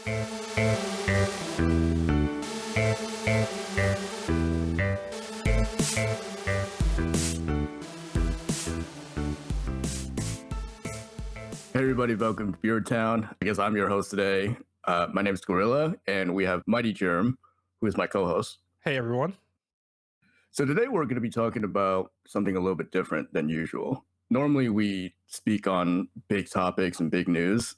Hey everybody, welcome to Viewertown. I guess I'm your host today. My name is Gorilla, and we have Mightygerm, who is my co-host. Hey everyone. So today we're going to be talking about something a little bit different than usual. Normally we speak on big topics and big news,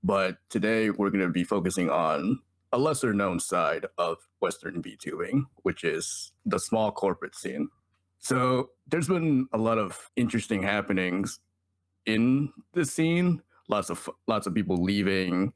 but today we're going to be focusing on a lesser known side of Western VTubing, which is the small corporate scene. So there's been a lot of interesting happenings in the scene. Lots of people leaving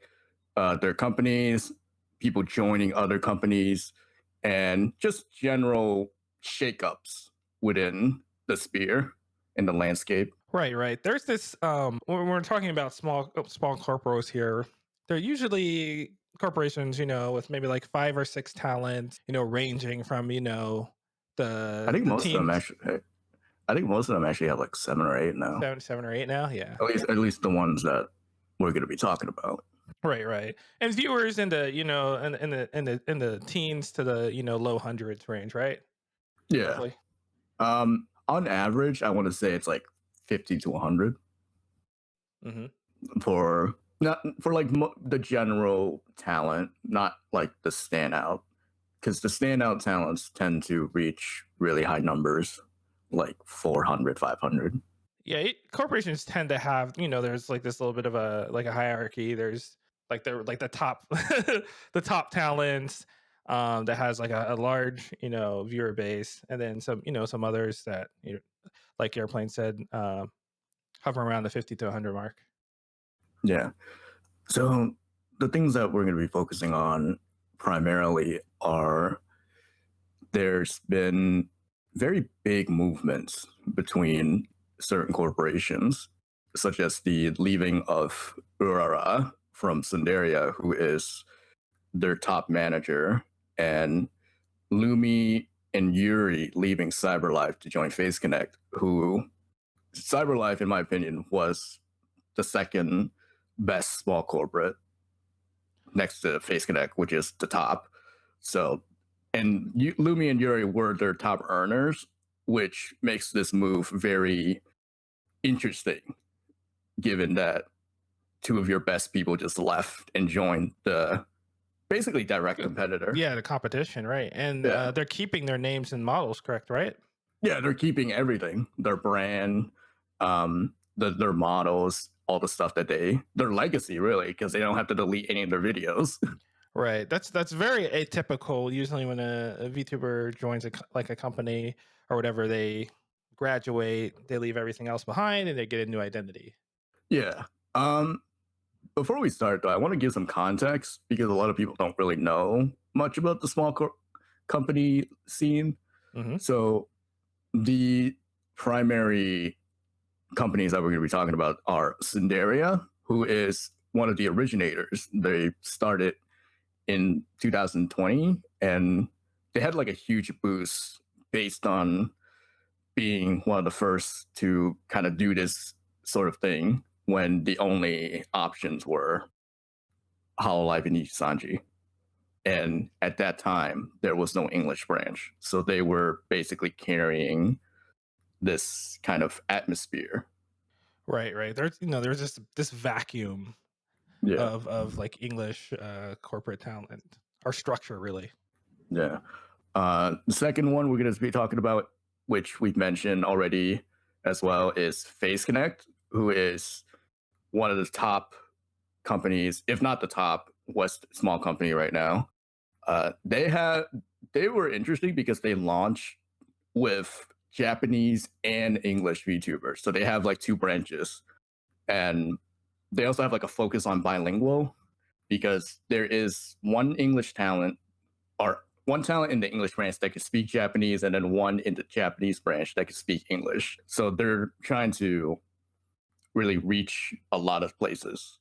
their companies, people joining other companies, and just general shakeups within the sphere in the landscape. Right. There's this when we're talking about small corporations here, they're usually corporations, with maybe like 5 or 6 talents, ranging from, the I think most team of them actually have like 7 or 8 now. 7 or 8 now, yeah. At least the ones that we're going to be talking about. Right. And viewers in the, in the teens to the, low hundreds range, right? Yeah. Roughly. On average, I want to say it's like 50 to 100 for like the general talent, not like the standout, because the standout talents tend to reach really high numbers, like 400, 500. Yeah, corporations tend to have, there's like this little bit of a hierarchy. There's like the top the top talents that has like a large, viewer base, and then some others that, like Airplane said, hover around the 50 to 100 mark. Yeah. So the things that we're going to be focusing on primarily are there's been very big movements between certain corporations, such as the leaving of Urara from Sundaria, who is their top manager, and Lumi and Yuri leaving CyberLife to join Face Connect, who CyberLife, in my opinion, was the second best small corporate next to Face Connect, which is the top. So, and Lumi and Yuri were their top earners, which makes this move very interesting, given that 2 of your best people just left and joined the basically direct competitor. Yeah, the competition, right? And they're keeping their names and models, correct, right? Yeah, they're keeping everything, their brand, their models, all the stuff that their legacy, really, because they don't have to delete any of their videos. Right. That's very atypical. Usually when a VTuber joins a company or whatever, they graduate, they leave everything else behind, and they get a new identity. Yeah. Before we start, though, I want to give some context because a lot of people don't really know much about the small company scene. So the primary companies that we're going to be talking about are Sundaria, who is one of the originators. They started in 2020, and they had like a huge boost based on being one of the first to kind of do this sort of thing when the only options were Hololive and Ichisanji. And at that time, there was no English branch. So they were basically carrying this kind of atmosphere. Right. There's just this vacuum of like English corporate talent or structure, really. Yeah. The second one we're going to be talking about, which we've mentioned already as well, is Face Connect, who is one of the top companies, if not the top small company right now. They were interesting because they launched with Japanese and English VTubers. So they have like 2 branches, and they also have like a focus on bilingual because there is one English talent or one talent in the English branch that can speak Japanese, and then one in the Japanese branch that can speak English. So they're trying to really reach a lot of places.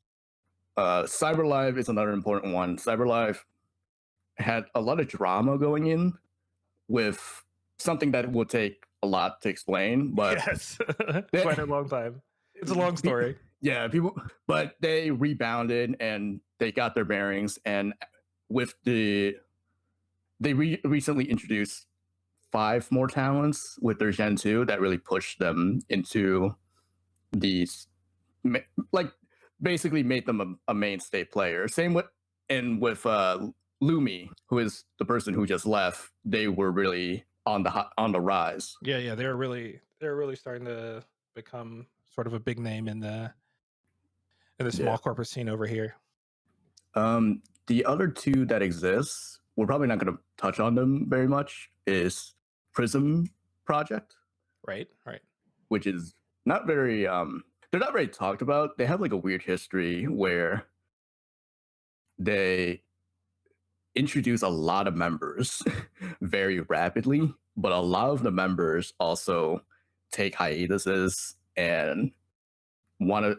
CyberLive is another important one. CyberLive had a lot of drama going in with something that will take a lot to explain, but yes, quite a long time. It's a long story. yeah, people, but they rebounded and they got their bearings. And with they recently introduced five more talents with their Gen 2 that really pushed them into these, like, basically made them a mainstay player. Same with, and with Lumi, who is the person who just left, they were really on the rise. Yeah, yeah, they're really starting to become sort of a big name in the Yeah. small corporate scene over here. The other two that exist, we're probably not going to touch on them very much, is Prism Project, Right, right. which is not very they're not very talked about. They have like a weird history where they introduce a lot of members very rapidly, but a lot of the members also take hiatuses, and one of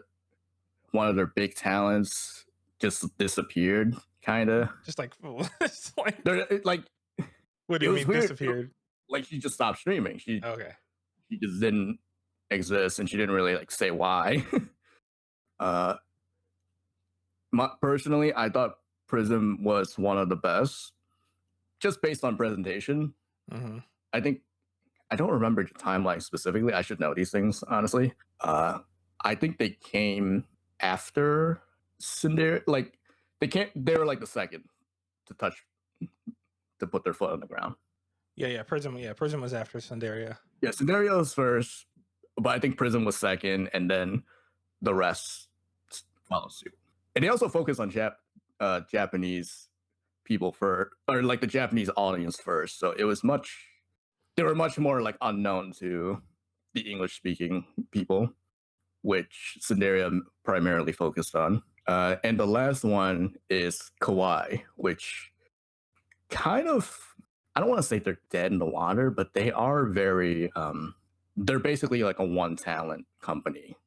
one of their big talents just disappeared, kind of. Just like it's like They're like, what do it you was mean weird. disappeared? Like, she just stopped streaming. Okay. She just didn't exist, and she didn't really like say why. uh, Personally, I thought Prism was one of the best, just based on presentation. Hmm. I think I don't remember the timeline specifically. I should know these things honestly. I think they came after Cinder. Like, they can't. They were like the second to touch to put their foot on the ground. Yeah, yeah. Prism. Yeah, Prism was after Sundaria. Yeah, Scenario was first, but I think Prism was second, and then the rest follow suit. And they also focus on Japanese people for, or like the Japanese audience first. So it was much, they were much more like unknown to the English speaking people, which Cinderia primarily focused on. And the last one is Kawaii, which kind of, I don't want to say they're dead in the water, but they are very, they're basically like a one talent company,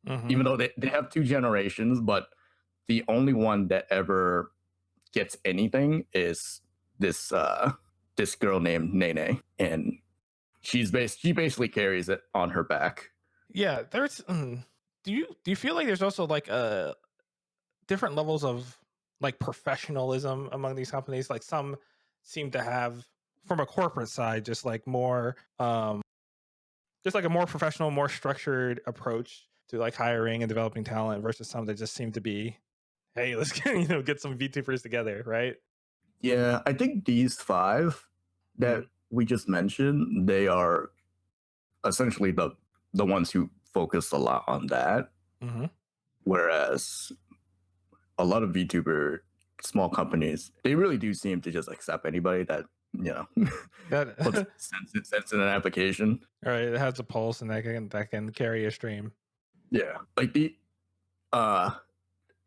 Hmm. even though they have two generations, but the only one that ever gets anything is this girl named Nene, and she basically carries it on her back. Yeah, there's. Do you feel like there's also like different levels of like professionalism among these companies? Like some seem to have from a corporate side just like more just like a more professional, more structured approach to like hiring and developing talent versus some that just seem to be, hey, let's get, get some VTubers together, right? Yeah, I think these five that Hmm. we just mentioned, they are essentially the ones who focus a lot on that, Hmm. whereas a lot of VTuber small companies, they really do seem to just accept anybody that, That puts sense in an application. all right, it has a pulse and that can carry a stream. Yeah, like uh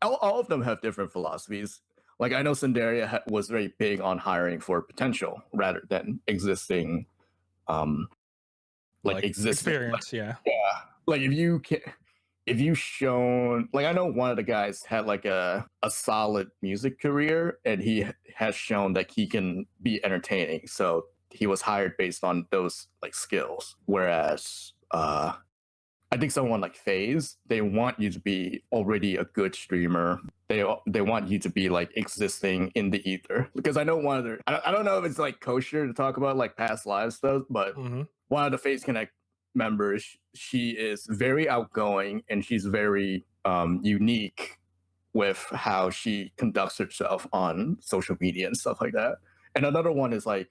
all of them have different philosophies. Like, I know Cinderia was very big on hiring for potential rather than existing, um like Like existing, like, experience, yeah. yeah, like if you shown, like, I know one of the guys had like a solid music career, and he has shown that he can be entertaining, so he was hired based on those like skills. Whereas I think someone like FaZe, they want you to be already a good streamer. They want you to be like existing in the ether. Because I know one of their, I don't know if it's like kosher to talk about like past live stuff, but Hmm. one of the FaZe Connect members, she is very outgoing, and she's very unique with how she conducts herself on social media and stuff like that. And another one is like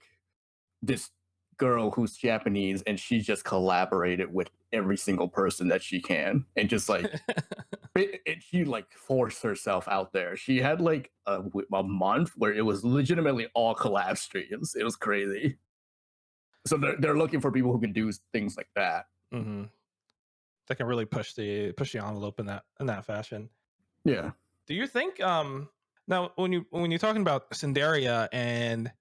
this girl who's Japanese, and she just collaborated with every single person that she can, and just like she like forced herself out there. She had like a month where it was legitimately all collab streams. It was crazy. So they're looking for people who can do things like that. Hmm. That can really push the envelope in that fashion. Yeah. Do you think now when you're talking about Cinderia and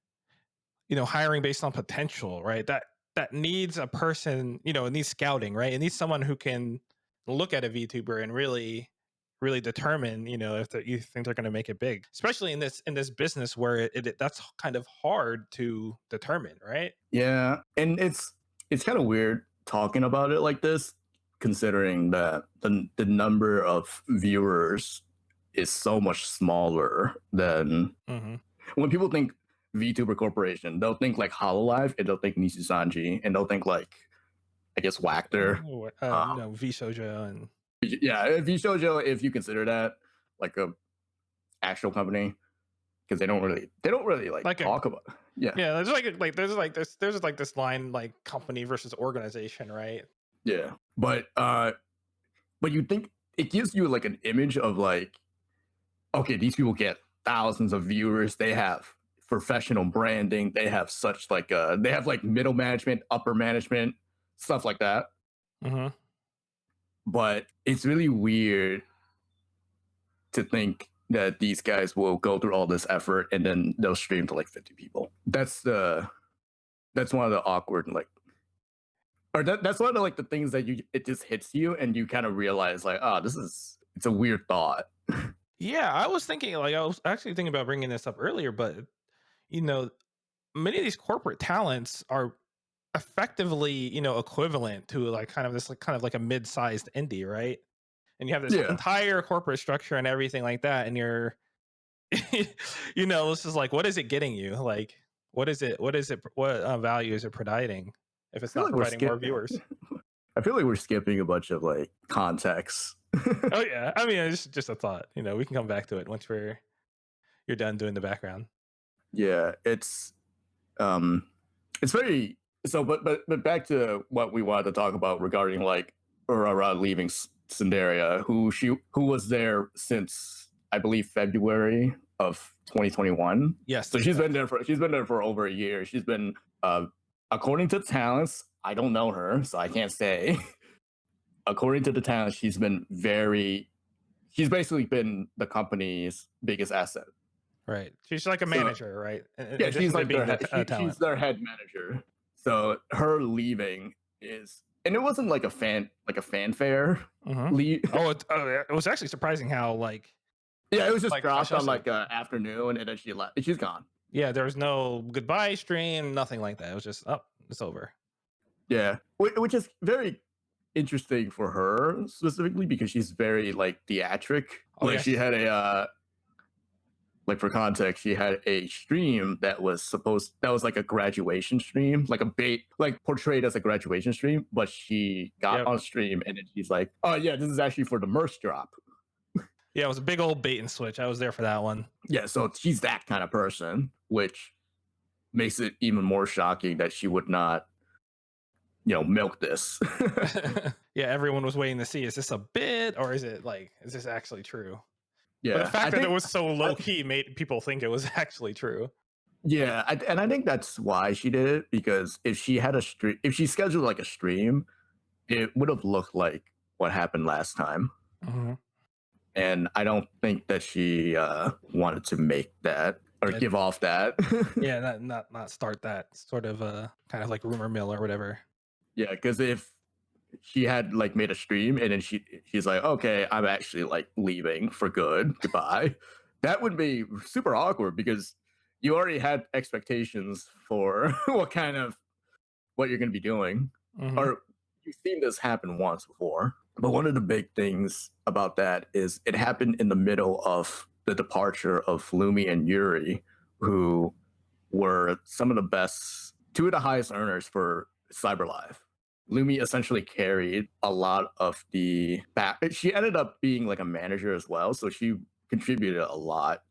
hiring based on potential, right? That needs a person, it needs scouting, right? It needs someone who can look at a VTuber and really determine, if you think they're going to make it big, especially in this business where that's kind of hard to determine, right? Yeah, and it's kind of weird talking about it like this, considering that the number of viewers is so much smaller than Mm-hmm. when people think VTuber Corporation, they'll think like Hololive and they'll think Nisu Sanji and they'll think like I guess Wactor. No, V Shoujo and Yeah, VShojo, if you consider that like a actual company, because they don't really like like a talk about. Yeah, yeah. There's like this line like company versus organization, right? yeah, but you think it gives you like an image of like, okay, these people get thousands of viewers, they have professional branding, they have such like they have like middle management, upper management, stuff like that. Mm-hmm. But it's really weird to think that these guys will go through all this effort and then they'll stream to like 50 people. That's one of the awkward like or that's one of the, like the things that you it just hits you and you kind of realize like, oh, it's a weird thought. Yeah, I was thinking like I was actually thinking about bringing this up earlier, but you know, many of these corporate talents are effectively, equivalent to like kind of like a mid-sized indie, right? And you have this Yeah. entire corporate structure and everything like that, and you're, this is like, what is it getting you? Like, what value is it providing if I it's feel not like we're providing more skip viewers? I feel like we're skipping a bunch of like context. Oh yeah, I mean, it's just a thought. We can come back to it once you're done doing the background. Yeah, um it's very so but back to what we wanted to talk about regarding like Aurora leaving Cinderia, who was there since I believe February of 2021. Yes. So she's been there for over a year. She's been according to talents, I don't know her, so I can't say. According to the talents, she's basically been the company's biggest asset. Right. She's like a So manager, right? In yeah, addition she's to like being the she's talent. their head manager. So her leaving is, and it wasn't like a fanfare Hmm. leave. Yeah, it was actually surprising how like Yeah, it was just how dropped should I on say? like afternoon, and then she left. She's gone. Yeah, there was no goodbye stream, nothing like that. It was just, oh, it's over. Yeah, which is very interesting for her specifically because she's very like theatric. Oh Like yeah, she had a like for context, she had a stream that was like a graduation stream, like a bait, like portrayed as a graduation stream, but she got yep, on stream and then she's like, oh yeah, this is actually for the merch drop. yeah. It was a big old bait and switch. I was there for that one. Yeah, so she's that kind of person, which makes it even more shocking that she would not, milk this. Yeah, everyone was waiting to see, is this a bit or is this actually true? But the Yeah, fact that it was so low key made people think it was actually true. yeah, and I think that's why she did it because if she had a stream, if she scheduled like a stream, it would have looked like what happened last time. Hmm. And I don't think that she wanted to make that or Yeah, give off that. yeah, not start that sort of kind of like rumor mill or whatever. Yeah, because if she had like made a stream and then she's like, okay, I'm actually like leaving for good, goodbye. That would be super awkward because you already had expectations for what you're going to be doing, Hmm. or you've seen this happen once before. But one of the big things about that is it happened in the middle of the departure of Lumi and Yuri, who were some of the best, two of the highest earners for CyberLife. Lumi essentially carried a lot of the back. She ended up being like a manager as well, so she contributed a lot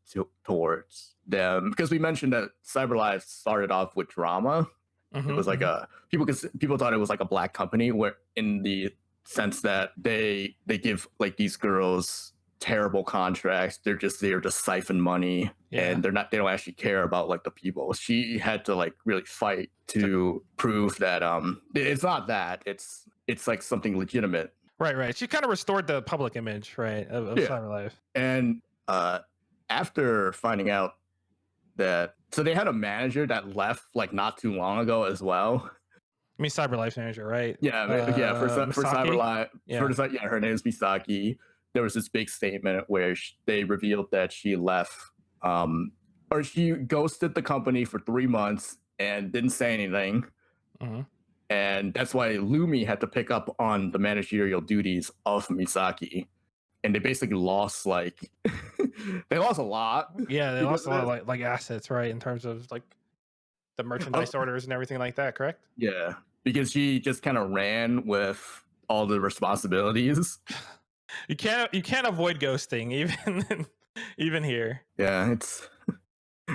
towards them because we mentioned that CyberLife started off with drama. It Hmm. was like a people thought it was like a black company where in the sense that they give like these girls terrible contracts. They're just there to siphon money Yeah. and they don't actually care about like the people. She had to like really fight to prove that it's not that. It's like something legitimate. Right. She kind of restored the public image, right, of Yeah. Cyberlife. And after finding out that so they had a manager that left like not too long ago as well. I mean, Cyberlife manager, right? Yeah, for Misaki? Cyberlife, Yeah. yeah, her name is Misaki. There was this big statement where they revealed that she left, or she ghosted the company for 3 months and didn't say anything. Hmm. And that's why Lumi had to pick up on the managerial duties of Misaki. And they basically lost like they lost a lot Yeah, they because lost a of lot it. of like assets, right? In terms of like the Uh, merchandise orders and everything like that, correct? yeah, because she just kind of ran with all the responsibilities. You can't avoid ghosting even even here. Yeah, it's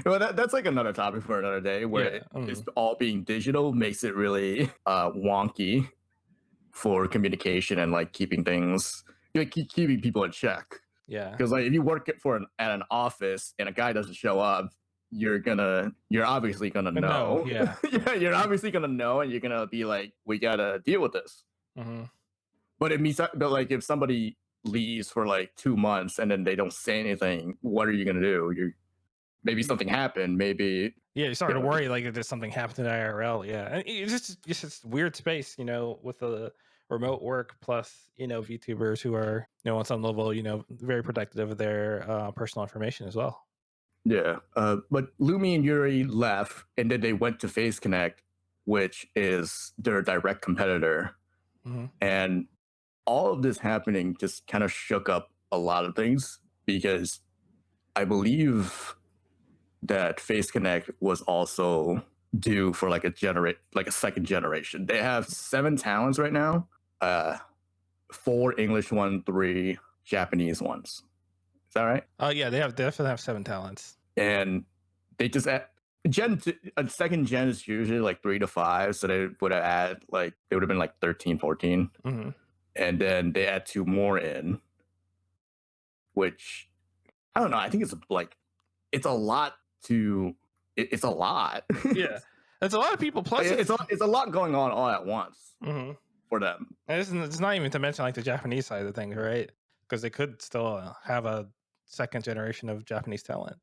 well, that's like another topic for another day where Yeah. it's all being digital makes it really wonky for communication and like keeping things like keeping people in check. Yeah. Because like if you work at an office and a guy doesn't show up, you're obviously gonna No, know. yeah. Yeah, you're obviously gonna know, and you're gonna be like, we gotta deal with this. Hmm. But but like if somebody leaves for like 2 months and then they don't say anything, what are you gonna do? You're maybe something happened. Maybe Yeah, you start you to know, worry like if there's something happened in IRL. Yeah, and it's just weird space, with the remote work plus VTubers who are on some level very protective of their personal information as well. yeah. But Lumi and Yuri left, and then they went to Face Connect, which is their direct competitor, Hmm. and all of this happening just kind of shook up a lot of things because I believe that Face Connect was also due for like a second generation. They have 7 talents right now, uh, 4 English ones, 3 Japanese ones. Is that right? Oh yeah, definitely have 7 talents. And they just add a second gen is usually like 3 to 5, so they would have add like they would have been like 13, 14, Hmm. and then they add 2 more in, which I don't know. I think it's like it's a lot to it's a lot. Yeah, that's a lot of people. Plus, It's a lot going on all at once hmm for them. and it's not even to mention like the Japanese side of things, right? Because they could still have a second generation of Japanese talent.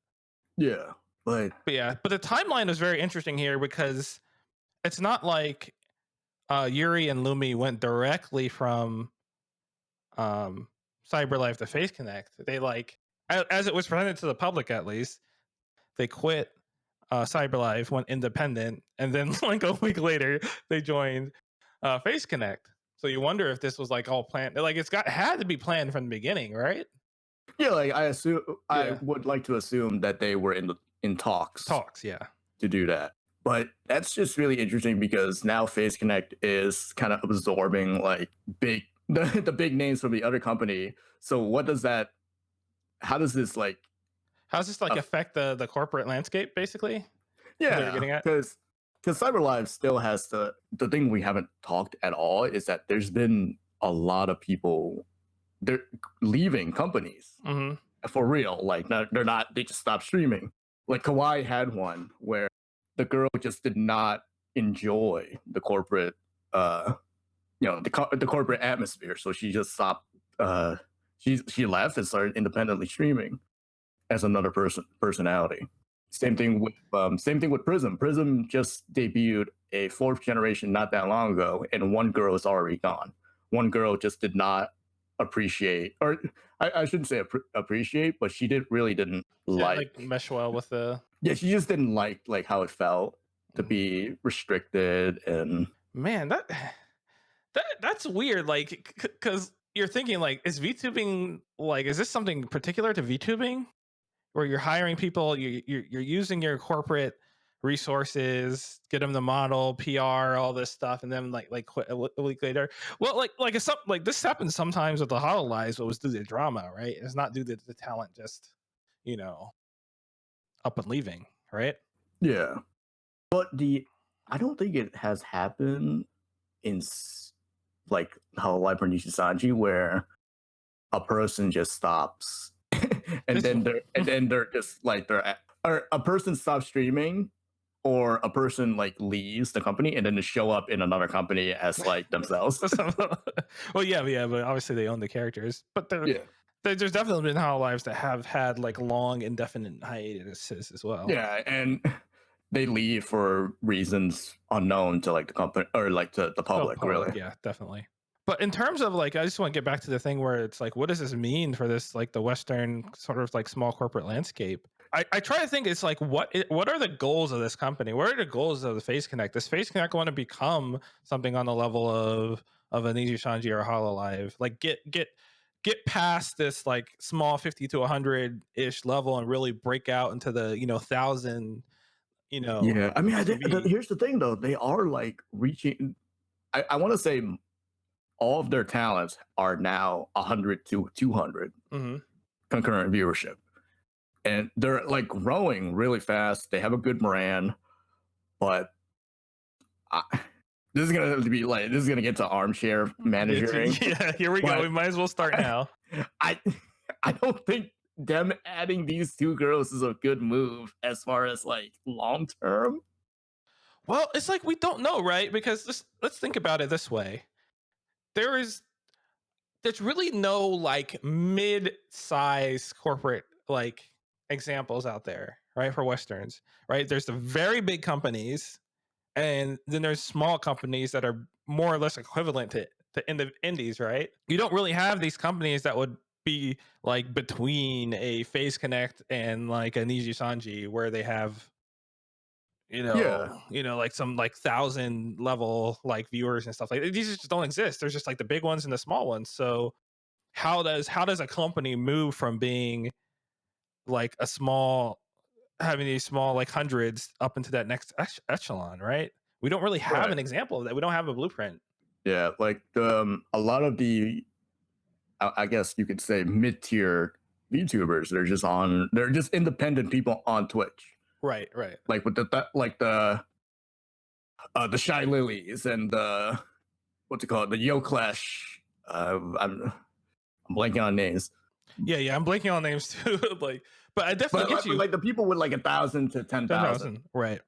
Yeah, but But yeah, but the timeline is very interesting here because it's not like Yuri and Lumi went directly from um, CyberLife to Face Connect. They as it was presented to the public at least, they quit CyberLife, went independent, and then like a week later they joined Face Connect. So you wonder if this was like all planned. Like had to be planned from the beginning, right? yeah, like I Yeah, would like to assume that they were in talks talks. Yeah, to do that. But that's just really interesting because now Face Connect is kind of absorbing like big the big names from the other company. So what does that? How does this like? how's this like Uh, affect the corporate landscape? Basically, is what you're yeah, getting at. because CyberLive still has the thing we haven't talked at all is that there's been a lot of people they're leaving companies Hmm. for real. Like they're not they just stopped streaming. Like Kawaii had one where the girl just did not enjoy the corporate uh the corporate atmosphere, so she just stopped uh she left and started independently streaming as another personality. Same thing with Prism. Prism just debuted a 4th generation not that long ago, and one girl is already gone. One girl just did not appreciate, or I shouldn't say appreciate, but she didn't Didn't like like. mesh well with the Yeah, she just didn't like how it felt to Mhm. be restricted and Man, that's weird. Like, because you're thinking like, is VTubing like, is this something particular to VTubing, where you're hiring people, you're using your corporate resources, get them the model, PR, all this stuff, and then like quit a week later. Well, like it's something like this happens sometimes with the Hololives, but it was due to drama, right? It's not due to the talent just you know up and leaving, right? yeah. But the I don't think it has happened in like how Life Produces Sanji where a person just stops and This then they're just like or a person stops streaming or a person like leaves the company and then they show up in another company as like themselves. well, yeah, but obviously they own the characters. But Yeah. there's definitely been Hololives that have had like long, indefinite hiatuses as well. Yeah, and they leave for reasons unknown to like the company or like to the Oh, public, public, really. yeah, definitely. But in terms of like, I just want to get back to the thing where it's like, what does this mean for this like the Western sort of like small corporate landscape? I try to think. It's like what are the goals of this company? What are the goals of the Face Connect? Does Face Connect want to become something on the level of an Easy Shanji or Hololive? Like get past this like small 50 to 100 ish level and really break out into the 1,000 Yeah, I mean, TV. here's the thing though, they are like reaching. I want to say all of their talents are now 100 to 200 Hmm. concurrent viewership, and they're like growing really fast. They have a good brand, but I, this is gonna get to armchair managing. Yeah, here we go. But We might as well start now. I I don't think them adding these two girls is a good move as far as like long term. Well, it's like we don't know, right? Because let's think about it this way. There is there's really no like mid-size corporate like examples out there, right? For Westerns, right? There's the very big companies, and then there's small companies that are more or less equivalent to indies, right? You don't really have these companies that would be like between a Phase Connect and like a Niji Sanji, where they have Yeah, like some like 1,000 level like viewers and stuff like that. These just don't exist. There's just like the big ones and the small ones. So how does a company move from being like a small having these small like hundreds up into that next echelon, right? We don't really have right. an example of that. We don't have a blueprint. Yeah, like a lot of the I guess you could say mid tier VTubers. They're just independent people on Twitch. Right, right. Like with like the Shy Lilies and the what's it called, the Yo Clash. I'm blanking on names, Yeah, I'm blanking on names too. Like, but I definitely but get you. like the people with like 1,000 to 10,000. 10,000, right?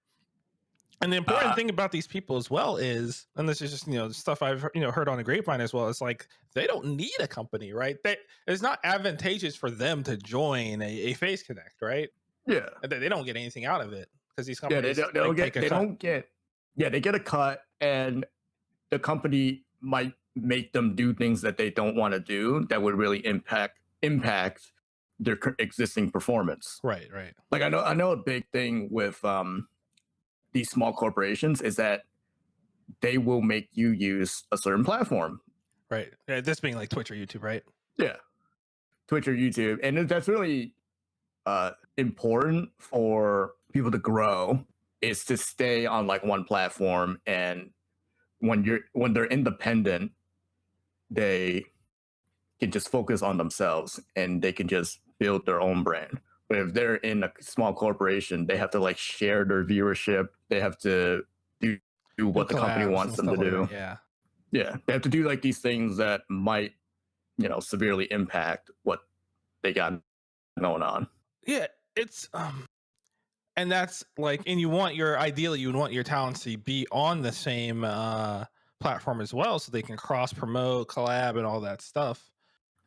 And the important Uh, thing about these people as well is, and this is just stuff I've heard on the grapevine as well. It's like they don't need a company, right? It's not advantageous for them to join a Face Connect, right? yeah, And they don't get anything out of it because these yeah. companies like take a They cut. don't get. Yeah, they get a cut, and the company might make them do things that they don't want to do that would really impact their existing performance. Right, right, Like I know a big thing with these small corporations is that they will make you use a certain platform. right. This being like Twitch or YouTube, right? Yeah, Twitch or YouTube, and that's really important for people to grow. Is to stay on like one platform, and when they're independent, they can just focus on themselves and they can just build their own brand. But if they're in a small corporation, they have to like share their viewership. They have to do Do what the company collabs wants and them to stuff like do. that. Yeah, Yeah, they have to do like these things that might, severely impact what they got going on. yeah. It's and that's like, and ideally you would want your talents to be on the same platform as well, so they can cross promote, collab, and all that stuff.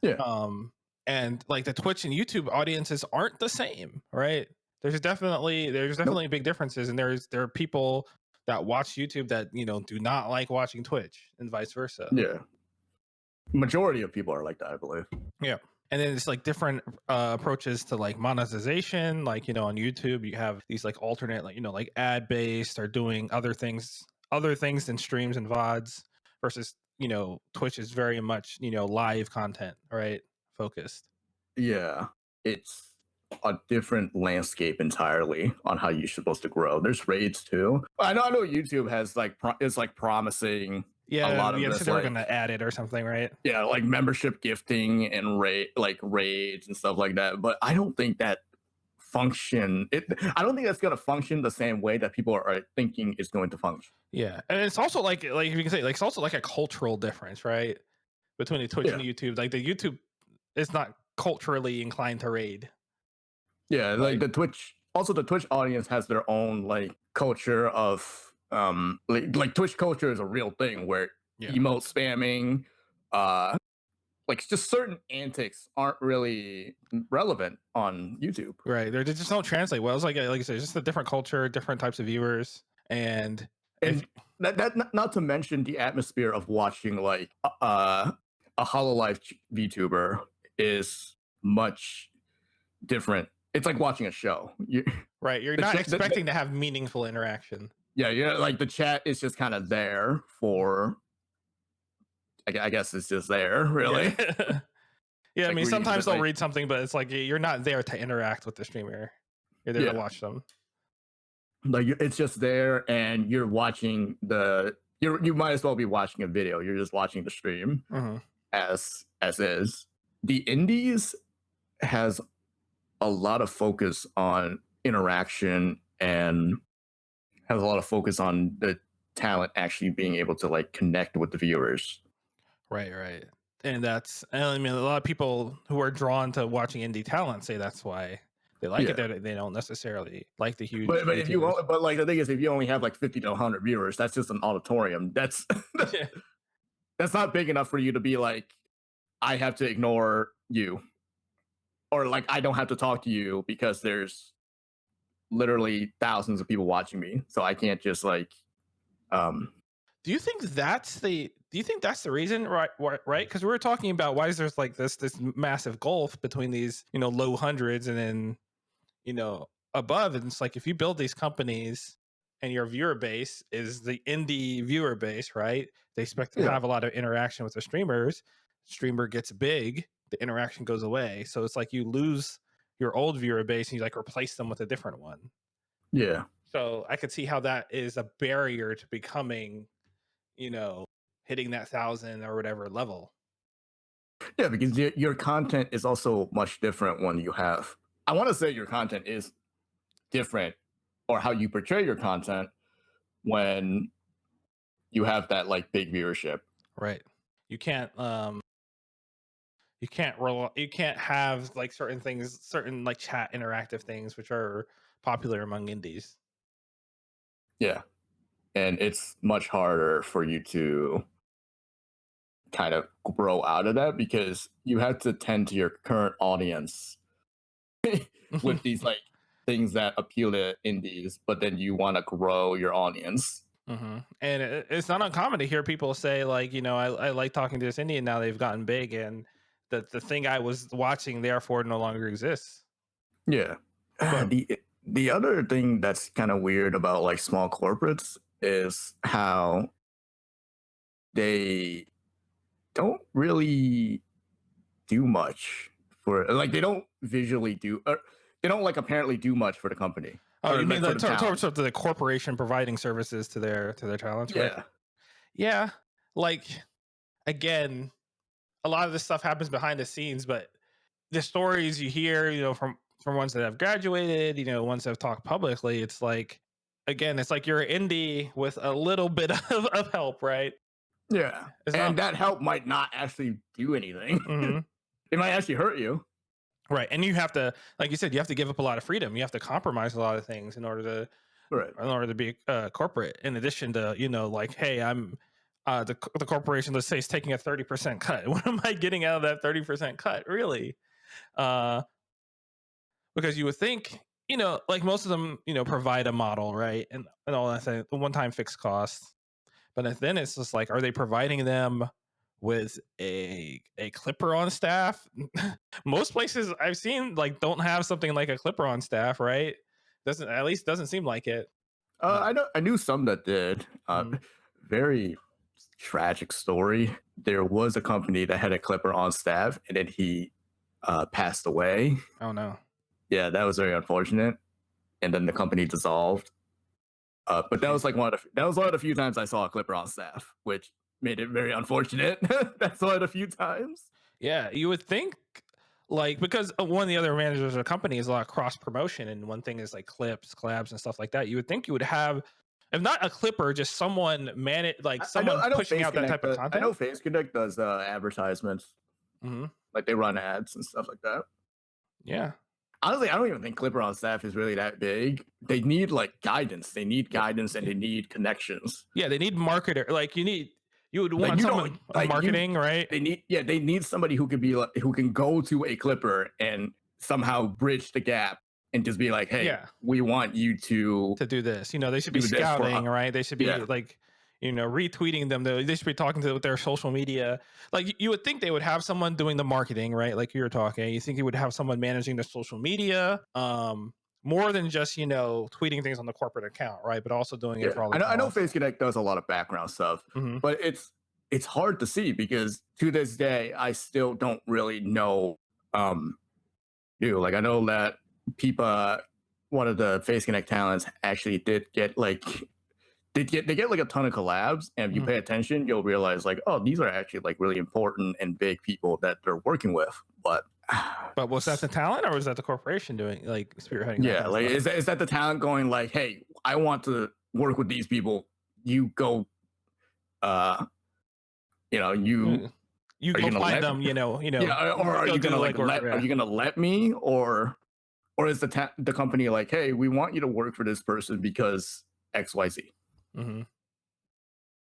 Yeah, um and like the Twitch and YouTube audiences aren't the same, right? There's nope. definitely big differences, and there are people that watch YouTube that do not like watching Twitch, and vice versa. Yeah, majority of people are like that, I believe. Yeah. And then it's like different approaches to like monetization. Like, on YouTube, you have these like alternate, like, like ad based, or doing other things than streams and VODs, versus, Twitch is very much, live content, right? Focused. Yeah, it's a different landscape entirely on how you're supposed to grow. There's raids too. I know YouTube has like is like promising a Yeah. lot of Yeah. So this they were like going to add it or something, right? yeah, like membership gifting and raids and stuff like that. But I don't think that I don't think that's going to function the same way that people are thinking is going to function. Yeah. And it's also like if you can say, like, it's also like a cultural difference, right? Between the Twitch and Yeah. the YouTube. Like the YouTube is not culturally inclined to raid. Yeah, like Right. the Twitch audience has their own like culture of like Twitch culture is a real thing where Yeah. emote spamming, like just certain antics aren't really relevant on YouTube. Right. They just don't translate well. It's like I said, it's just a different culture, different types of viewers. And if And not to mention the atmosphere of watching like a Hololive VTuber is much different it's like watching a show. Right. You're The not chat, expecting to have meaningful interaction. yeah, you're like the chat is just kind of there for. I guess it's just there, Yeah. really. Yeah, I Like mean, reading sometimes the they'll like, read something, but it's like you're not there to interact with the streamer. You're there to yeah, watch them. like it's just there, and you're watching the. You might as well be watching a video. You're just watching the stream Mhm. as is. The indies has a lot of focus on interaction and has a lot of focus on the talent actually being able to like connect with the viewers. Right, right. And I mean, a lot of people who are drawn to watching indie talent say that's why they like it. Yeah. They don't necessarily like the huge But if you VTubers. but like the thing is, if you only have like 50 to 100 viewers, that's just an auditorium. That's Yeah. that's not big enough for you to be like, I have to ignore you, or like I don't have to talk to you because there's literally thousands of people watching me, so I can't just like, um, Do you think that's the reason, right? Right? Because we were talking about why is there's like this massive gulf between these low hundreds and then above, and it's like if you build these companies and your viewer base is the indie viewer base, right? They expect to yeah, have a lot of interaction with the streamers. Streamer gets big, the interaction goes away, so it's like you lose your old viewer base and you like replace them with a different one. yeah, So I could see how that is a barrier to becoming, you know, hitting that 1,000 or whatever level. yeah, because your content is also much different when you have. I want to say your content is different, or how you portray your content when you have that like big viewership. Right. You can't you can't have like certain things, certain like chat interactive things which are popular among indies. Yeah, and it's much harder for you to kind of grow out of that because you have to tend to your current audience with these like things that appeal to indies, but then you want to grow your audience. And it's not uncommon to hear people say like, I like talking to this Indian now they've gotten big and the thing I was watching therefore no longer exists. Yeah. But The other thing that's kind of weird about like small corporates is how they don't really do much for like they don't visually do they don't like apparently do much for the company oh, or you mean like for the the talent. sort of the corporation providing services to their talents, right? Yeah. Yeah. Like again, a lot of this stuff happens behind the scenes, but the stories you hear, from ones that have graduated, ones that have talked publicly, it's like, again, it's like you're indie with a little bit of help, right? Yeah. It's And not that help might not actually do anything. mhm, It might actually hurt you. right. And you have to, like you said, you have to give up a lot of freedom. You have to compromise a lot of things Right. in order to be corporate. In addition to, like, hey, I'm the corporation, let's say, is taking a 30% cut. What am I getting out of that 30% cut, really? Uh, because you would think, like most of them, provide a model, right? And all that thing, the one-time fixed costs. But then it's just like, are they providing them with a clipper on staff? Most places I've seen like don't have something like a clipper on staff, right? Doesn't seem like it. Uh, I knew some that did. mhm. Very tragic story. There was a company that had a clipper on staff, and then he passed away. Oh no. Yeah, that was very unfortunate. And then the company dissolved. But that Jeez. was like that was one of the few times I saw a clipper on staff, which made it very unfortunate. That's one of the few times. Yeah, you would think like because one of the other managers of the company is a lot of cross promotion, and one thing is like clips, collabs, and stuff like that. You would think you would have, if not a clipper, just someone like someone I know pushing Face out that Connect. type of I know content. Face Connect does advertisements, Hmm. like they run ads and stuff like that. Yeah. Honestly, I don't even think Clipper on staff is really that big. They need like guidance. They need guidance and they need connections. Yeah, they need marketer. Like you would Like want you don't someone on like you. marketing, right? They need somebody who can be like who can go to a Clipper and somehow bridge the gap and just be like, hey, Yeah, we want you to to do this. They should be do this for scouting, right? They should be yeah like, retweeting them. They should be talking to with their social media. Like you would think they would have someone doing the marketing, right? Like you were talking, you think you would have someone managing the social media, more than just tweeting things on the corporate account, right? But also doing it Yeah, for all the I know talents. Face Connect does a lot of background stuff, Hmm. but it's hard to see because to this day I still don't really know. Um, like I know that people, one of the Face Connect talents actually did get like they get like a ton of collabs, and if you Hmm. pay attention, you'll realize like, oh, these are actually like really important and big people that they're working with. But But was that the talent, or was that the corporation doing like spearheading that yeah, kind of like stuff? is that the talent going like, hey, I want to work with these people. You go, uh, you Mm. You are you go gonna find let them, yeah, or are go you do gonna like like work. let are Yeah. you gonna let me, or is the company like, hey, we want you to work for this person because XYZ, Hmm.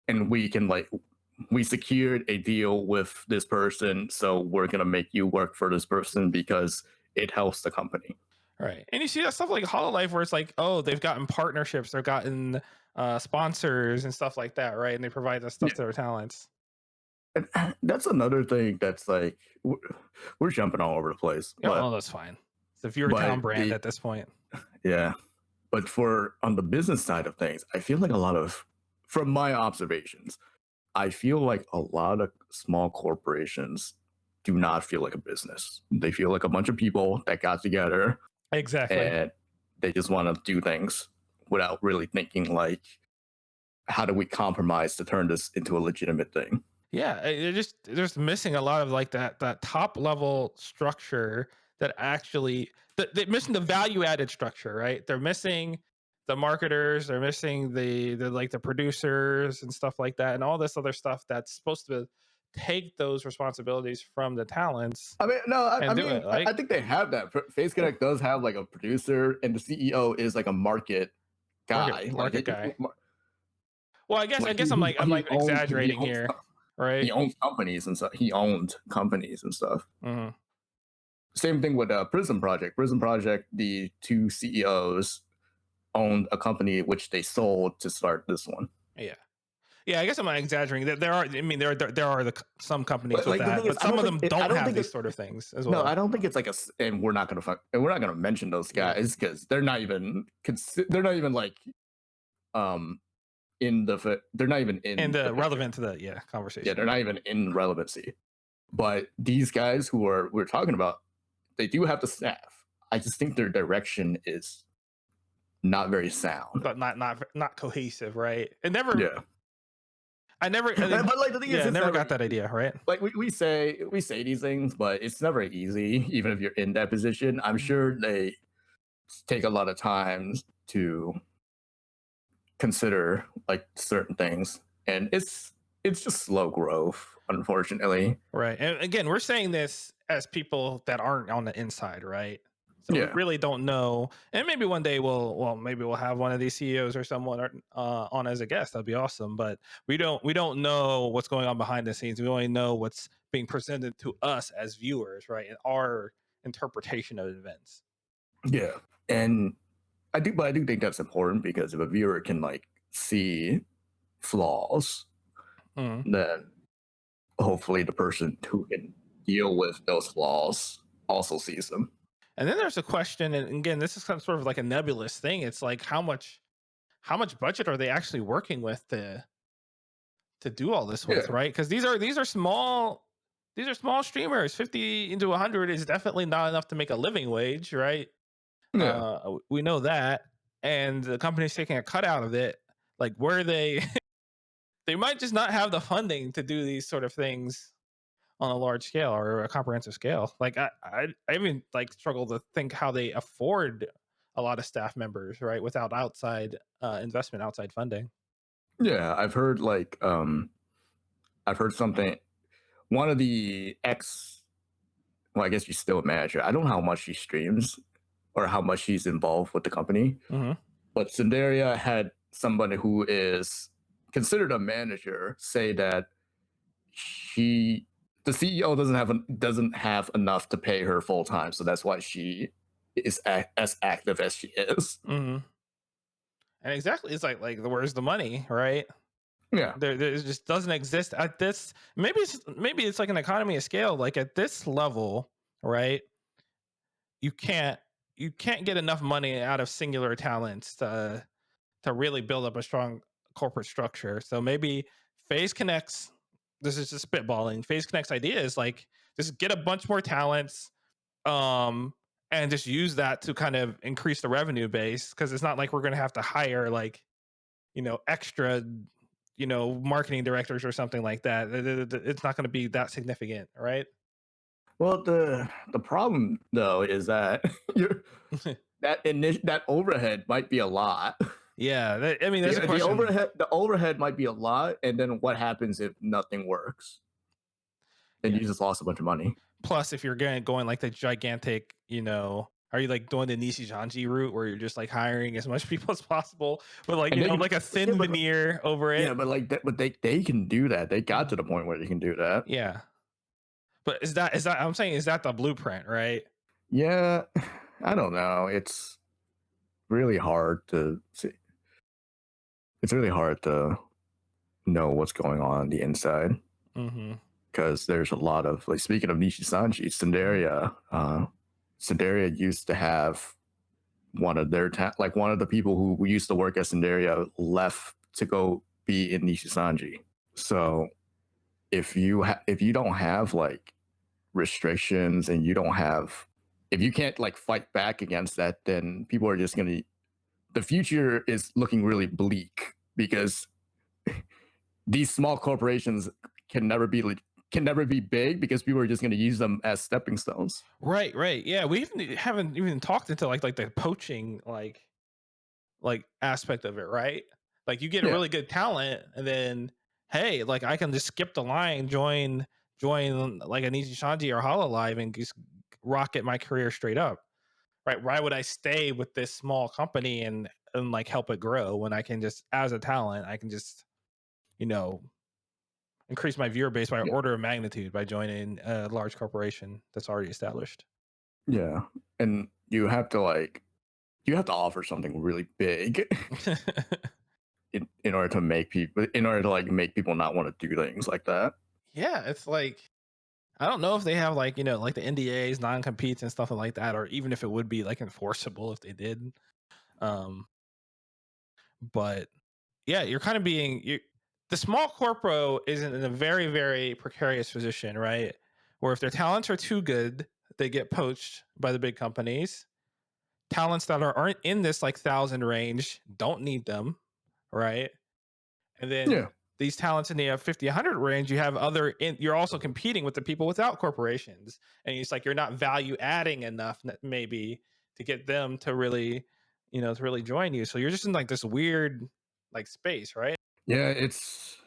and we secured a deal with this person, so we're gonna make you work for this person because it helps the company. Right. And you see that stuff like Hololive where it's like, oh, they've gotten partnerships, they've gotten sponsors and stuff like that, right? And they provide that stuff Yeah, to their talents. and that's another thing that's like we're jumping all over the place, Yeah, well, that's fine. It's the but Viewertown brand the at this point. yeah, but for on the business side of things, I feel like a lot of from my observations, I feel like a lot of small corporations do not feel like a business. They feel like a bunch of people that got together Exactly. and they just want to do things without really thinking like, how do we compromise to turn this into a legitimate thing? Yeah, they're just missing a lot of like that top level structure that actually they're missing the value added structure, right? They're missing the marketers, they're missing the like the producers and stuff like that, and all this other stuff that's supposed to take those responsibilities from the talents I mean, no, I and do mean, it. I Like, think they have that. Face Connect does have like a producer, and the CEO is like a market guy. Like, market guy. Well, I like guess I'm like exaggerating here, right? he owns companies and stuff. He owned companies and stuff. Hmm. Same thing with Prism Project. Prism Project, the two CEOs owned a company which they sold to start this one. Yeah. Yeah, I guess I'm not exaggerating. There are, I mean, there are some companies But with like the that, thing is, but some of them I don't don't have think these it. sort of things as No, I well. don't think it's like and we're not gonna mention those Yeah, guys because they're not even like um they're not even and in the picture. relevant to the Yeah, conversation. they're not even in relevancy. But these guys who are we're talking about, they do have the staff. I just think their direction is not very sound. But not cohesive, right? It never, Yeah. I never, But like the thing is, yeah, I it's never never got that easy. idea, right? Like we say these things, but it's never easy, even if you're in that position. I'm Mhm. sure they take a lot of time to consider like certain things. And it's just slow growth, unfortunately. Right. And again, we're saying this as people that aren't on the inside, right? So we Yeah. really don't know. And maybe one day maybe we'll have one of these CEOs or someone on as a guest. That'd be awesome. But we don't know what's going on behind the scenes. We only know what's being presented to us as viewers, right? And our interpretation of events. Yeah. And I do think that's important because if a viewer can like see flaws, Mhm. then hopefully the person who can deal with those flaws also sees them. And then there's a question, and again, this is kind of sort of like a nebulous thing. It's like how much budget are they actually working with to do all this with, Yeah. right? Because these are small streamers. 50 into 100 is definitely not enough to make a living wage, right? Yeah. We know that, and the company's taking a cut out of it. Like, where they they might just not have the funding to do these sort of things on a large scale or a comprehensive scale. Like, I even like struggle to think how they afford a lot of staff members, right, without outside investment, outside funding. Yeah. I've heard something one of the ex well, I guess she's still a manager. I don't know how much she streams or how much she's involved with the company. Hmm. But Cinderia had somebody who is considered a manager say that she the CEO doesn't have enough to pay her full time, so that's why she is as active as she is. Hmm. And exactly, it's like where's the money, right? Yeah. There it just doesn't exist at this. Maybe it's like an economy of scale. Like at this level, right? You can't you can't get enough money out of singular talents to really build up a strong corporate structure. So maybe Phase Connect's, this is just spitballing. Phase Connect's idea is like just get a bunch more talents, um, and just use that to kind of increase the revenue base, because it's not like we're gonna have to hire like extra marketing directors or something like that. It's not going to be that significant, right? Well, the problem though is that you're that overhead might be a lot. Yeah, I mean, there's a question. The overhead might be a lot, and then what happens if nothing works? Then Yeah. you just lost a bunch of money. Plus, if you're going like the gigantic, are you like doing the Nishijanji route where you're just like hiring as much people as possible with like And they can, like a yeah, thin veneer over it? yeah, but like that, but they can do that. They got Mhm. to the point where they can do that. Yeah, but is that I'm saying, is that the blueprint, right? Yeah, I don't know. Really hard to see. It's really hard to know what's going on the inside Mm-hmm. because there's a lot of like speaking of Nishisanji, Cinderia used to have one of their like one of the people who used to work at Cinderia left to go be in Nishisanji. So if you don't have like restrictions and you don't have if you can't like fight back against that, then people are just gonna the future is looking really bleak because these small corporations can never be can never be big because people are just going to use them as stepping stones. Right, right. Yeah, we haven't even talked into like the poaching like aspect of it, right? Like you get a Yeah, really good talent, and then hey, like I can just skip the line, join like an Easy Shanti or Hololive and just rocket my career straight up. Right? Why would I stay with this small company and like help it grow when I can just, as a talent, I can just you know increase my viewer base by yeah, order of magnitude by joining a large corporation that's already established. yeah. And you have to offer something really big in order to make people not want to do things like that. Yeah, it's like I don't know if they have like, like the NDAs, non-competes and stuff like that, or even if it would be like enforceable if they did. Um, but yeah, you're kind of the small corpo is in a very, very precarious position, right? Where if their talents are too good, they get poached by the big companies. Talents that aren't in this like thousand range don't need them, right? And then Yeah, these talents in the 50, 100 range, you have you're also competing with the people without corporations. And it's like you're not value adding enough, maybe, to get them to really, to really join you. So you're just in like this weird like space, right? yeah. It's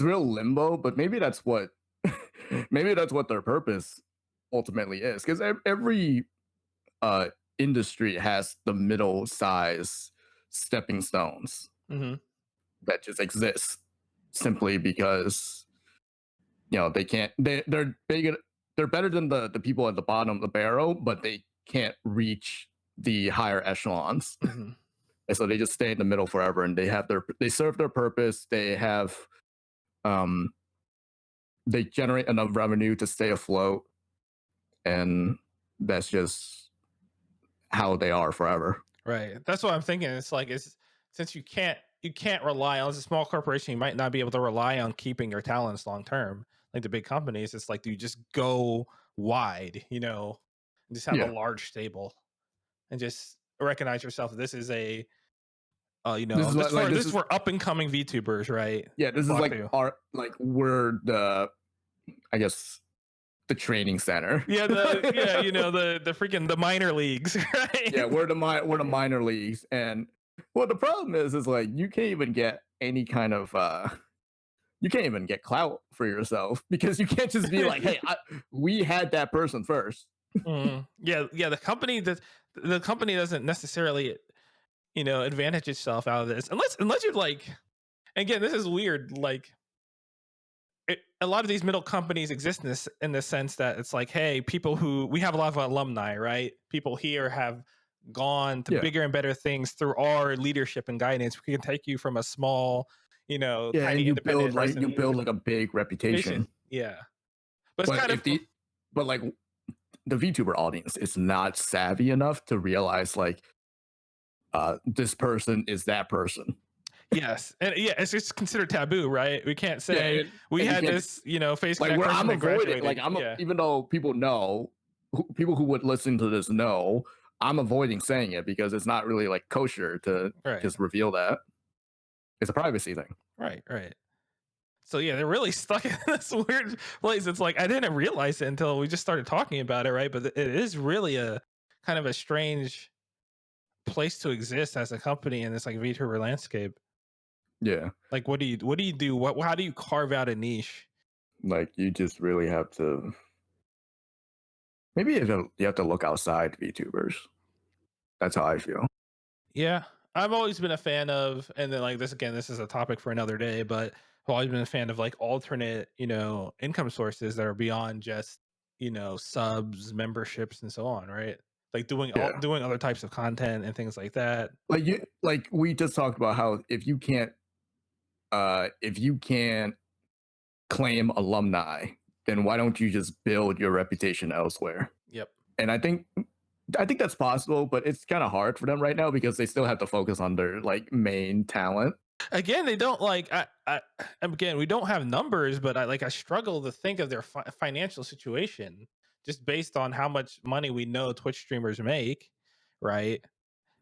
real limbo, but maybe that's what maybe that's what their purpose ultimately is because every uh industry has the middle size stepping stones Hmm. that just exist simply because they can't they're big they're better than the people at the bottom of the barrel, but they can't reach the higher echelons. Hmm. And so they just stay in the middle forever and they serve their purpose. Um they generate enough revenue to stay afloat, and that's just how they are forever. Right. That's what I'm thinking. It's like since you can't rely on, as a small corporation, you might not be able to rely on keeping your talents long term. Like the big companies, it's like you just go wide, and just have a Yeah. large stable and just recognize yourself. This is a This is like this is for up and coming VTubers, right? this is Flock like to. our like we're the I guess the training center. Yeah, the freaking the minor leagues, right? Yeah, we're the minor leagues, and well, the problem is like you can't even get any kind of you can't even get clout for yourself because you can't just be like, hey, we had that person first. Mhm. Yeah, yeah. The company doesn't necessarily advantage itself out of this, unless you're like, again, this is weird, like a lot of these middle companies exist in the sense that it's like, hey, people who we have a lot of alumni, right? People here have gone to Yeah, bigger and better things through our leadership and guidance. We can take you from a small Yeah, and tiny independent you person build with like a big reputation. vision. Yeah, but it's But kind if of the but like the VTuber audience is not savvy enough to realize like this person is that person. yes, and yeah, it's just considered taboo, right? We can't Yeah, say we and you had can't this, face like connect where person I'm that avoiding like graduated. Yeah, even though people know people who would listen to this know, I'm avoiding saying it because it's not really like kosher to right, just reveal that. It's a privacy thing. right. So yeah, they're really stuck in this weird place. It's like I didn't realize it until we just started talking about it, right? But it is really a kind of a strange place to exist as a company in this like VTuber landscape. Yeah. Like, what do you do? What how do you carve out a niche? Like you just really have to maybe you have to look outside VTubers. That's how I feel. Yeah, I've always been a fan of, and then like this again, this is a topic for another day, but I've always been a fan of like alternate, income sources that are beyond just, subs, memberships, and so on, right? Like Yeah. doing other types of content and things like that. Like we just talked about how if you can't claim alumni, then why don't you just build your reputation elsewhere? Yep. And I think that's possible, but it's kind of hard for them right now because they still have to focus on their like main talent. Again, they don't like again, we don't have numbers, but I struggle to think of their financial situation just based on how much money we know Twitch streamers make, right?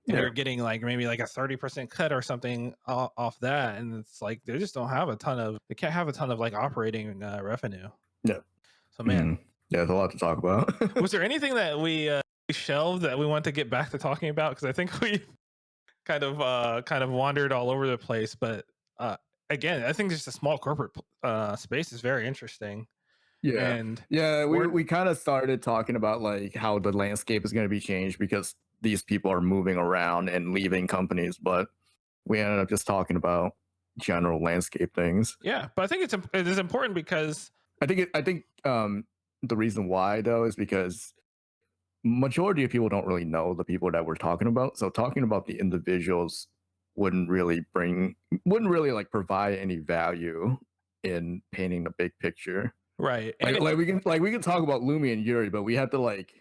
And Yeah. they're getting like maybe like a 30% cut or something off that, and it's like they just don't have a ton of they can't have a ton of like operating revenue. Yeah. So man, Mm. Yeah, there's a lot to talk about. was there anything that we shelved that we want to get back to talking about? Because I think we kind of wandered all over the place, but uh again, I think just a small corporate space is very interesting. Yeah. And Yeah, we're we kind of started talking about like how the landscape is going to be changed because these people are moving around and leaving companies, but we ended up just talking about general landscape things. yeah, but I think it is important because I think the reason why though is because majority of people don't really know the people that we're talking about. So talking about the individuals wouldn't really like provide any value in painting the big picture. right, and Like we can talk about Lumi and Yuri, but we have to like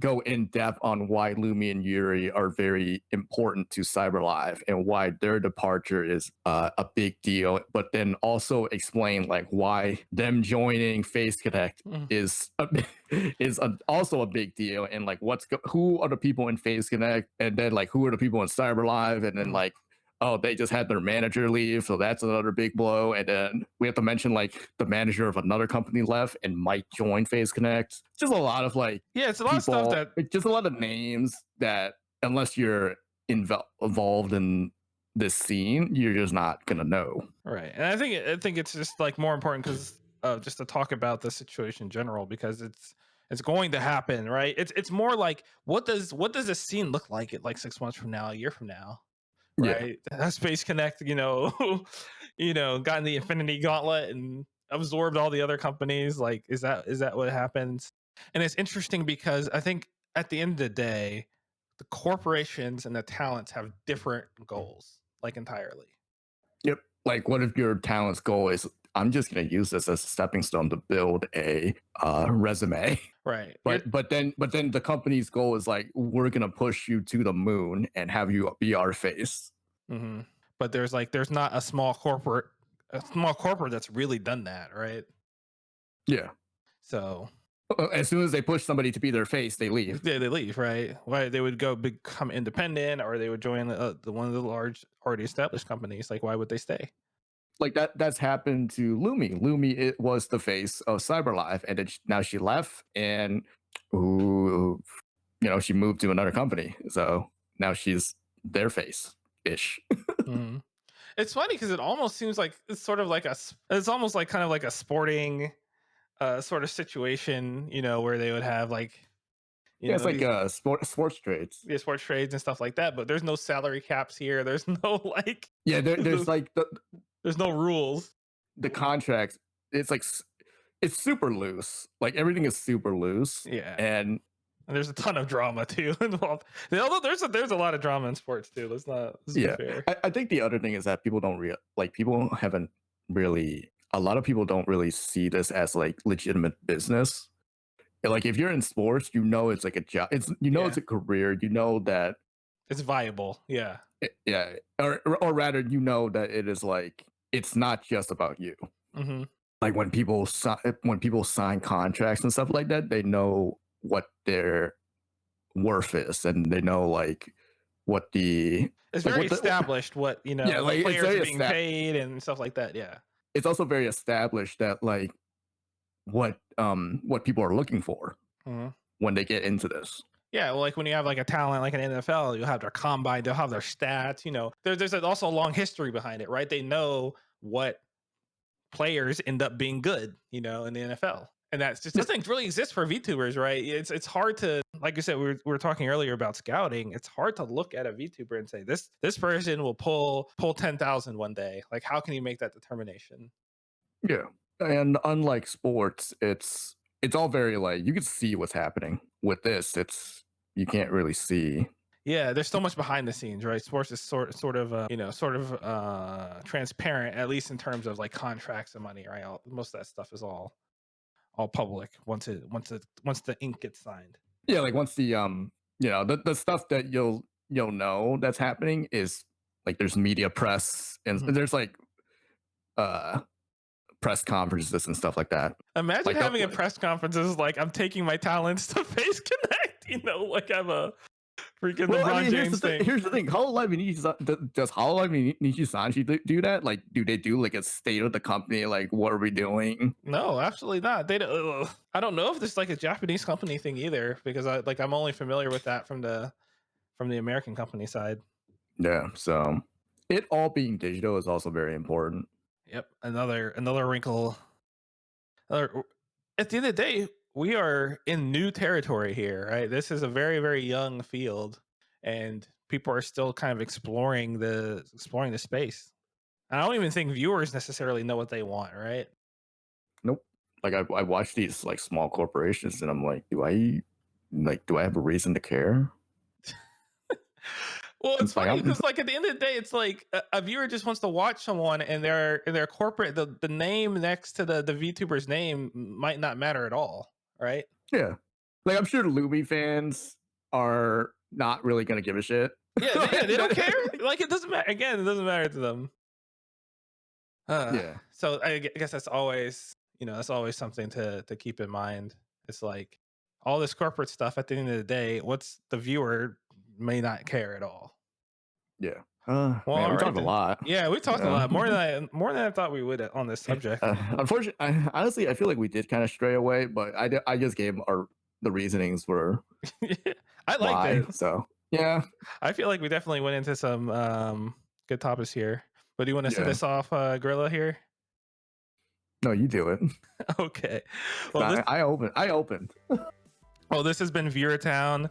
go in depth on why Lumi and Yuri are very important to CyberLife and why their departure is a big deal, but then also explain like why them joining Face Connect mm, also a big deal and like who are the people in Face Connect and then like who are the people in CyberLife and then mm. like oh, they just had their manager leave, so that's another big blow. And then we have to mention like the manager of another company left and might join Phase Connect. Just a lot of like Yeah, it's a lot of stuff that just a lot of names that unless you're involved in this scene, you're just not gonna know. right, and I think it's just like more important because just to talk about the situation in general because it's going to happen, right? It's more like what does this scene look like at like 6 months from now, a year from now, Yeah. right? Has Space Connect, gotten the Infinity Gauntlet and absorbed all the other companies? Like, is that what happens? And it's interesting because I think at the end of the day, the corporations and the talents have different goals, like entirely. Yep. Like, what if your talent's goal is I'm just going to use this as a stepping stone to build a resume, Right. but then the company's goal is like we're going to push you to the moon and have you be our face. But there's not a small corporate that's really done that, right? Yeah. So As soon as they push somebody to be their face, they leave. they leave, right? Why they would go become independent, or they would join the one of the large already established companies. Like, why would they stay? Like that's happened to Lumi. Lumi it was the face of CyberLife, and then now she left, and ooh, she moved to another company. So now she's their face ish. Mhm. It's funny because it almost seems like it's sort of like it's almost like kind of like a sporting sort of situation, where they would have like Yeah, it's like these sports trades. sports trades and stuff like that. But there's no salary caps here. There's no like Yeah, there's like there's no rules. the contracts. It's like it's super loose. Like everything is super loose, Yeah. and And there's a ton of drama too involved. Although there's a lot of drama in sports too. Let's be Yeah, fair. I think the other thing is that people don't people haven't really. A lot of people don't really see this as like legitimate business. Like if you're in sports, you know it's like a job. It's Yeah, a career. You know that it's viable. Yeah. yeah, or rather, you know that it is like it's not just about you. Hmm. Like when people sign contracts and stuff like that, they know what their worth is, and they know what the It's like very what the established what yeah, what like it's players are very being paid and stuff like that. Yeah. it's also very established that like what people are looking for Mhm. when they get into this. Yeah, well, like when you have like a talent like an NFL, you'll have their combine, they'll have their stats. Also a long history behind it, right? They know what players end up being good, in the NFL. And that's just Yeah, doesn't really exist for VTubers, right? It's hard to, like you said, we were talking earlier about scouting. It's hard to look at a VTuber and say this person will pull 10,000 one day. Like, how can you make that determination? yeah. And unlike sports, it's all very like you can see what's happening. With this, it's you can't really see. Yeah, there's so much behind the scenes, right? Sports is transparent, at least in terms of like contracts and money, right? Most of that stuff is all public once the ink gets signed. Yeah, like once the stuff that you'll know that's happening is like there's media press and Mhm. there's like uh press conferences and stuff like that. Imagine Like the having a like, press conferences like I'm taking my talents to Face Connect, like I'm a freaking well, I LeBron mean, James thing. here's the thing. Does Hololive Nishi Sanji do that? Like, do they do like a state of the company? Like, what are we doing? No, absolutely not. They don't. I don't know if this is like a Japanese company thing either, because I'm only familiar with that from the American company side. Yeah, so it all being digital is also very important. Yep, another wrinkle. Another, at the end of the day, we are in new territory here, right? This is a very very young field, and people are still kind of exploring the space. I don't even think viewers necessarily know what they want, right? Nope. Like I watch these like small corporations and I'm like, do I have a reason to care? Well, it's Like funny I'm because like at the end of the day, it's like a viewer just wants to watch someone, and their corporate the name next to the VTuber's name might not matter at all, right? yeah. Like I'm sure Luby fans are not really gonna give a shit. They don't care. Like it doesn't matter. Again, it doesn't matter to them. Uh, Yeah. so I guess that's always that's always something to keep in mind. It's like all this corporate stuff. At the end of the day, what's the viewer may not care at all. Yeah. Well, Man, all we right talked a then. lot. Yeah, we You talked a know? lot more than I thought we would on this subject. Unfortunately, honestly, I feel like we did kind of stray away, but I just gave the reasonings for I liked why. it. So yeah, I feel like we definitely went into some good topics here. But do you want to send yeah. us off, Gorilla here? No, you do it. Okay. Well, this I opened. this has been Viewertown,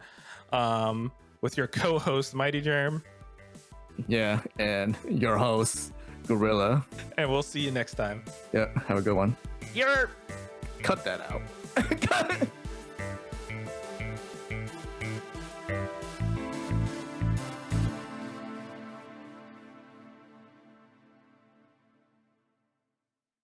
with your co-host Mightygerm, Yeah, and your host, Gorilla. and we'll see you next time. Yeah, have a good one. You're Cut that out. Cut it.